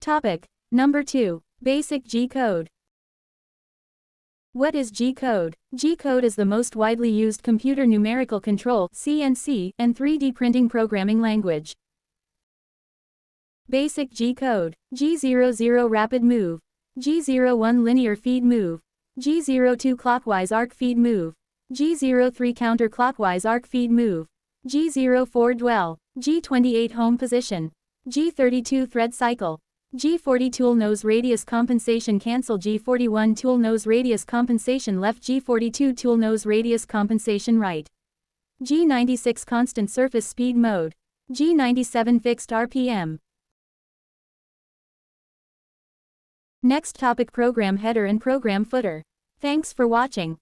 Topic number 2. Basic G-code. What is G-code? G-code is the most widely used computer numerical control (CNC) and 3D printing programming language. Basic G-code: G00 rapid move, G01 linear feed move, G02 clockwise arc feed move, G03 counterclockwise arc feed move, G04 dwell, G28 home position, G32 thread cycle, G40 tool nose radius compensation cancel, G41 tool nose radius compensation left, G42 tool nose radius compensation right, G96 constant surface speed mode, G97 fixed RPM. Next topic: program header and program footer. Thanks for watching.